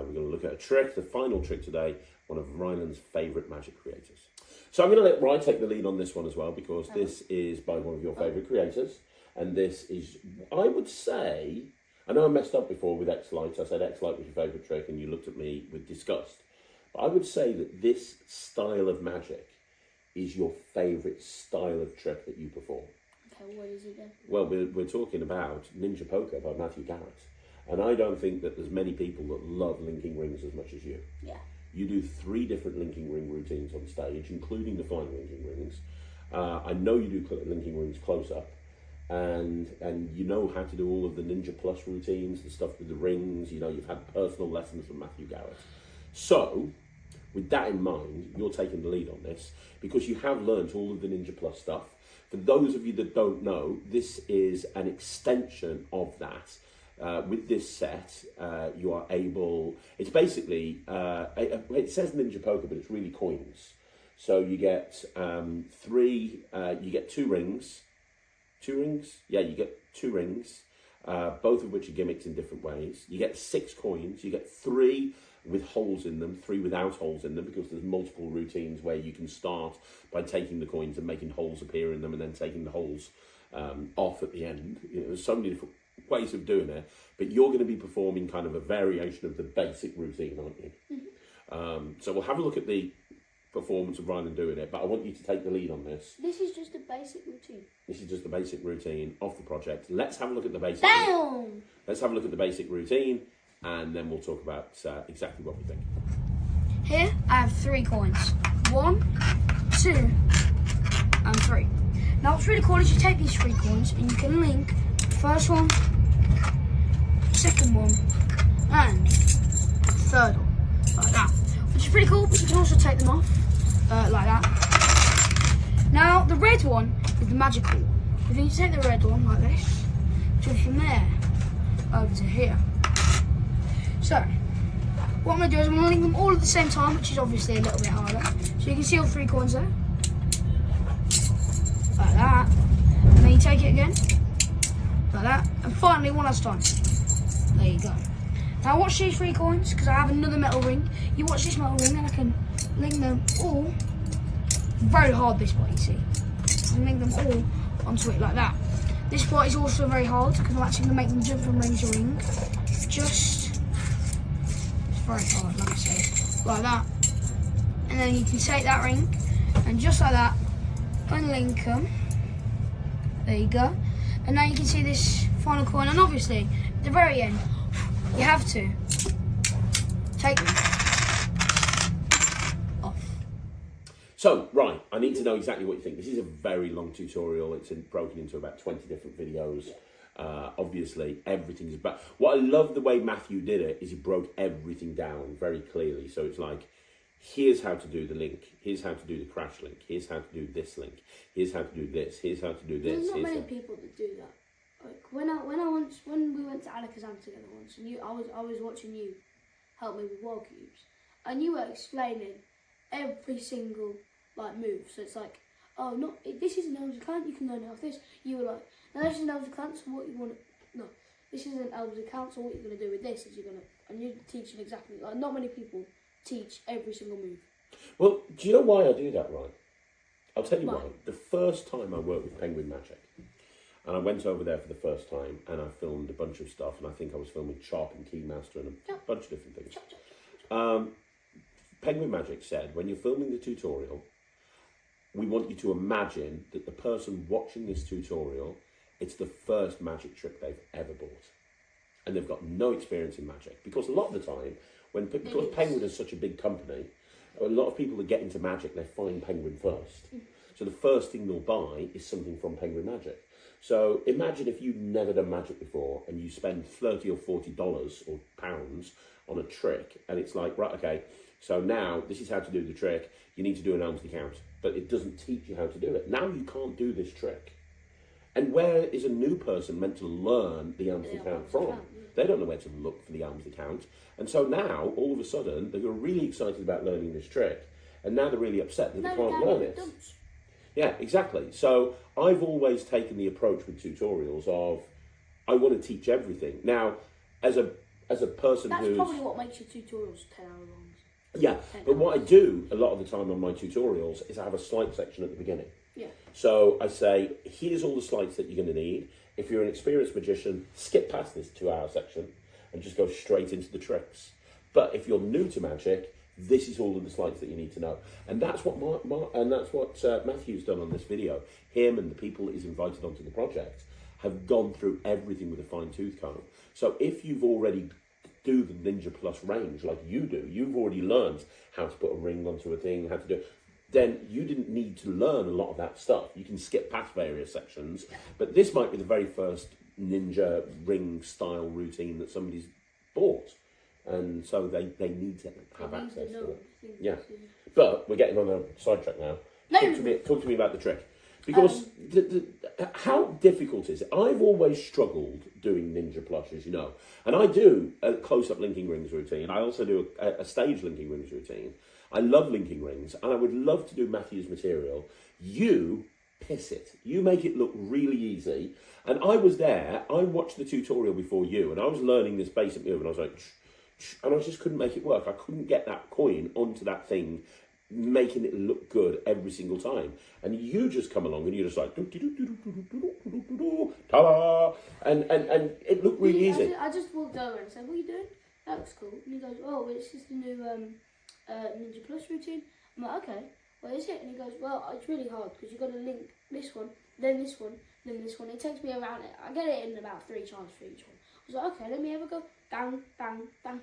we're going to look at a trick, the final trick today, one of Ryland's favourite magic creators. So I'm going to let Ryan take the lead on this one as well, because this is by one of your favourite creators. And this is, I would say, I know I messed up before with X-Light. I said X-Light was your favourite trick and you looked at me with disgust. But I would say that this style of magic is your favourite style of trick that you perform. Okay, what is it then? Well, we're talking about Ninja Poker by Matthew Garrett. And I don't think that there's many people that love linking rings as much as you. Yeah. You do 3 different linking ring routines on stage, including the flying linking rings. I know you do linking rings close up. And you know how to do all of the Ninja Plus routines, the stuff with the rings. You know, you've had personal lessons from Matthew Garrett. So, with that in mind, you're taking the lead on this, because you have learnt all of the Ninja Plus stuff. For those of you that don't know, this is an extension of that. With this set, you are able, it's basically, it says Ninja Poker, but it's really coins. So you get 2 rings. 2 rings? Yeah, you get 2 rings, both of which are gimmicks in different ways. You get 6 coins. You get 3 with holes in them, 3 without holes in them, because there's multiple routines where you can start by taking the coins and making holes appear in them and then taking the holes off at the end. You know, there's so many different ways of doing it, but you're going to be performing kind of a variation of the basic routine, aren't you? Mm-hmm. So we'll have a look at the performance of Ryan doing it, but I want you to take the lead on this. This is just a basic routine. This is just the basic routine of the project. Let's have a look at the basic. Damn! Let's have a look at the basic routine, and then we'll talk about exactly what we think. Here I have 3 coins. 1, 2, and 3. Now what's really cool is you take these 3 coins and you can link the first one, second one, and third one, like that. Which is pretty cool, but you can also take them off, like that. Now, the red one is the magical one. You need to take the red one, like this, jump from there, over to here. So, what I'm going to do is I'm going to link them all at the same time, which is obviously a little bit harder. So you can see all 3 coins there, like that. And then you take it again, like that. And finally, one last time. There you go. Now watch these 3 coins, because I have another metal ring. You watch this metal ring and I can link them all. Very hard, this part, you see. I can link them all onto it like that. This part is also very hard, because I'm actually going to make them jump from ring to ring. It's very hard, like I say, like that. And then you can take that ring, and just like that, unlink them. There you go. And now you can see this final coin, and obviously, at the very end, you have to take them off. So, right, I need to know exactly what you think. This is a very long tutorial. It's broken into about 20 different videos. Obviously, everything's about. What I love the way Matthew did it is he broke everything down very clearly. So it's like, here's how to do the link. Here's how to do the crash link. Here's how to do this link. Here's how to do this. Here's how to do this. There's not many people that do that. Like when we went to Alakazam together once, and I was watching you help me with wall cubes, and you were explaining every single like move. So it's like, oh, this is an elves account. You can learn how this. You were like, no, this is an elves account. So what you want to this is an elves account. So what you're gonna do with this is and you're teaching exactly. Like, not many people teach every single move. Well, do you know why I do that, Ryan? I'll tell you why. The first time I worked with Penguin Magic, and I went over there for the first time, and I filmed a bunch of stuff, and I think I was filming Chop and Keymaster and a bunch of different things. Penguin Magic said, when you're filming the tutorial, we want you to imagine that the person watching this tutorial, it's the first magic trick they've ever bought. And they've got no experience in magic. Because a lot of the time, because Penguin is such a big company, a lot of people that get into magic, they find Penguin first. So the first thing they'll buy is something from Penguin Magic. So imagine if you've never done magic before and you spend $30 or $40 or pounds on a trick, and it's like, right, okay, so now this is how to do the trick. You need to do an Elmsley count, but it doesn't teach you how to do it. Now you can't do this trick. And where is a new person meant to learn the Elmsley count from? They don't know where to look for the Elmsley count. And so now, all of a sudden, they're really excited about learning this trick, and now they're really upset that they can't learn it. Yeah, exactly. So I've always taken the approach with tutorials of, I want to teach everything. Now, as a as a person That's who's... probably what makes your tutorials 10 hours long. Yeah, but what I do a lot of the time on my tutorials is I have a slide section at the beginning. Yeah. So I say, here's all the slides that you're going to need. If you're an experienced magician, skip past this 2-hour section and just go straight into the tricks. But if you're new to magic, this is all of the slides that you need to know. And that's what Matthew's done on this video. Him and the people that he's invited onto the project have gone through everything with a fine-tooth comb. So if you've already do the Ninja Plus range like you do, you've already learned how to put a ring onto a thing, how to do, then you didn't need to learn a lot of that stuff. You can skip past various sections, but this might be the very first Ninja ring style routine that somebody's bought. And so they need to have access to it. Yeah. But we're getting on a sidetrack now. No. Talk to me about the trick. Because how difficult is it? I've always struggled doing Ninja Plus, as you know. And I do a close-up linking rings routine. I also do a stage linking rings routine. I love linking rings, and I would love to do Matthew's material. You piss it. You make it look really easy. And I was there. I watched the tutorial before you, and I was learning this basic move, and I was like... and I just couldn't make it work. I couldn't get that coin onto that thing, making it look good every single time. And you just come along and you're just like, ta-da! And it looked really easy. I just walked over and said, what are you doing? That looks cool. And he goes, oh, it's just a new Ninja Plus routine. I'm like, okay, what is it? And he goes, well, it's really hard because you've got to link this one, then this one, then this one. It takes me around it. I get it in about 3 times for each one. I was like, okay, let me have a go. Bang, bang, bang.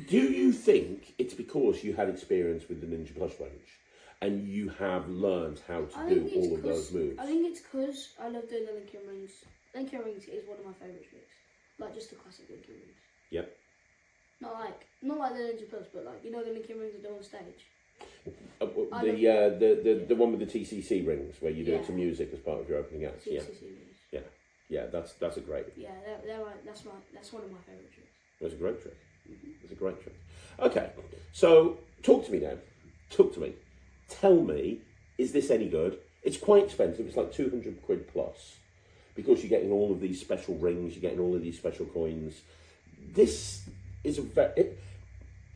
Do you think it's because you had experience with the Ninja Plus range and you have learned how to do all of those moves? I think it's because I love doing the linking rings. Linking rings is one of my favourite tricks. Like just the classic linking rings. Yep. Not like the Ninja Plus, but like, you know, the linking rings I do on stage. The one with the TCC rings where you do it to music as part of your opening acts. TCC rings. Yeah. Yeah, that's a great. Yeah, that's one of my favourite tricks. That's a great trick. It's a great trick. Okay, so talk to me now. Talk to me. Tell me, is this any good? It's quite expensive. It's like 200 quid plus because you're getting all of these special rings. You're getting all of these special coins. This is a very...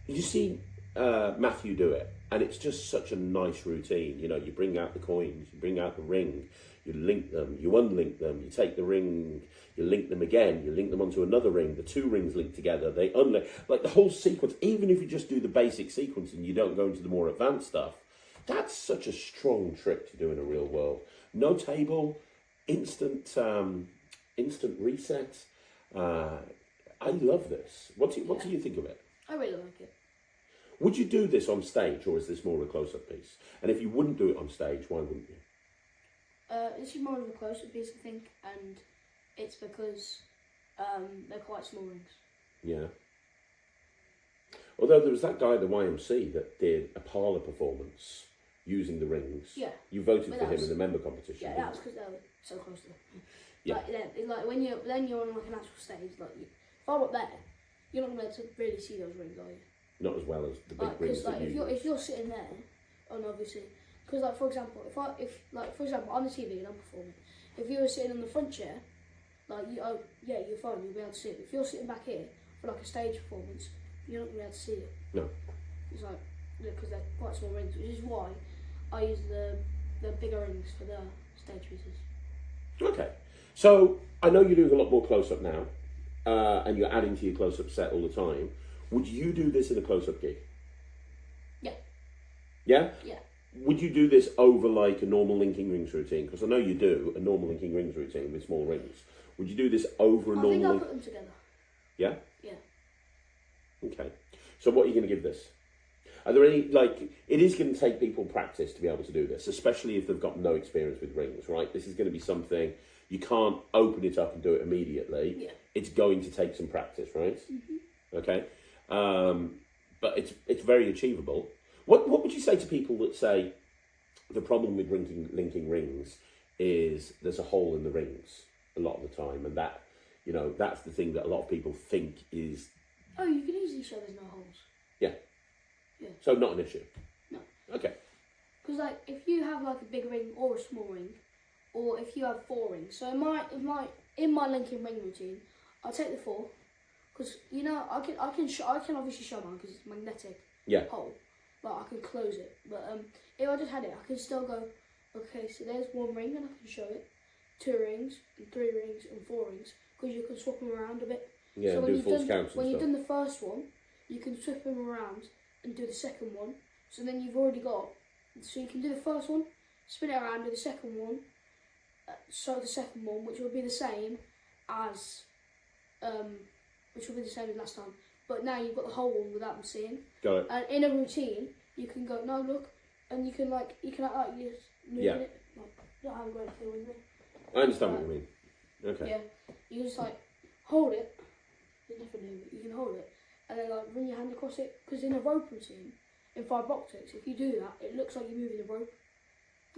You see Matthew do it, and it's just such a nice routine. You know, you bring out the coins, you bring out the ring, you link them, you unlink them, you take the ring, you link them again, you link them onto another ring, the 2 rings link together, they unlink, like the whole sequence. Even if you just do the basic sequence and you don't go into the more advanced stuff, that's such a strong trick to do in a real world. No table, instant reset. I love this. What do you think of it? I really like it. Would you do this on stage, or is this more of a close-up piece? And if you wouldn't do it on stage, why wouldn't you? This is more of a close-up piece, I think, and it's because they're quite small rings. Yeah. Although there was that guy at the YMC that did a parlor performance using the rings. Yeah. You voted for him in the member competition. Yeah, that was because they were so close to them. Yeah. Like when you're on like an actual stage, like if I'm up there, you're not going to be able to really see those rings, are you? Not as well as the big rings that you use. If you're sitting there, and obviously, because like for example, if for example on the TV and I'm performing, if you were sitting on the front chair, like you're fine, you'll be able to see it. If you're sitting back here for like a stage performance, you're not going to be able to see it. No. It's like because they're quite small rings, which is why I use the bigger rings for the stage pieces. Okay, so I know you're doing a lot more close-up now, and you're adding to your close-up set all the time. Would you do this in a close-up gig? Yeah. Yeah? Yeah. Would you do this over like a normal linking rings routine? Because I know you do a normal linking rings routine with small rings. Would you do this over a normal... I think I'll put them together. Yeah? Yeah. Okay. So what are you going to give this? Are there any, like, it is going to take people practice to be able to do this, especially if they've got no experience with rings, right? This is going to be something, you can't open it up and do it immediately. Yeah. It's going to take some practice, right? Mm-hmm. Okay. But it's very achievable. What would you say to people that say the problem with linking rings is there's a hole in the rings a lot of the time, and that, you know, that's the thing that a lot of people think is... Oh, you can easily show there's no holes. Yeah. Yeah. So not an issue? No. Okay. Because like if you have like a big ring or a small ring, or if you have 4 rings. So in my linking ring routine, I'll take the 4, Because you know, I can obviously show mine because it's magnetic hole, but I can close it. But if I just had it, I can still go. Okay, so there's 1 ring, and I can show it. 2 rings, and 3 rings, and 4 rings, because you can swap them around a bit. Yeah, so and do false counts and when you've stuff. done the first one, you can swap them around and do the second one. So then you've already got. So you can do the first one, spin it around, do the second one. So the second one, which will be the same as, last time. But now you've got the whole one without them seeing. Got it. And in a routine, you can go, no, look, and you can act like you're moving it. Like, not having a great feel with me. I understand what you mean. Okay. Yeah, you just like hold it. There's nothing new, but you can hold it, and then like run your hand across it. Because in a rope routine, in 5 box ticks, if you do that, it looks like you're moving the rope.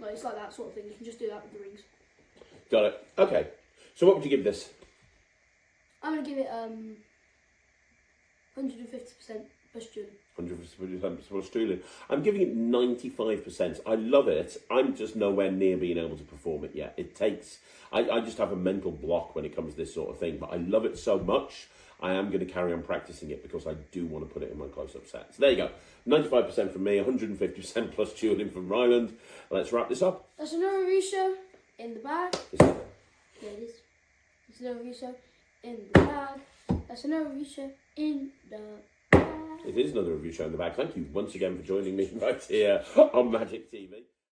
Like it's like that sort of thing. You can just do that with the rings. Got it. Okay. So what would you give this? I'm gonna give it 150% plus Julie. 100% for Australian. I'm giving it 95%. I love it. I'm just nowhere near being able to perform it yet. It takes. I just have a mental block when it comes to this sort of thing. But I love it so much. I am going to carry on practicing it because I do want to put it in my close-up set. So there you go. 95% from me, 150% plus Julian from Ryland. Let's wrap this up. That's another review show in the bag. Is it? There it is. That's another review show in the bag. That's another review show in the bag. It is another review show in the bag. Thank you once again for joining me right here on Magic TV.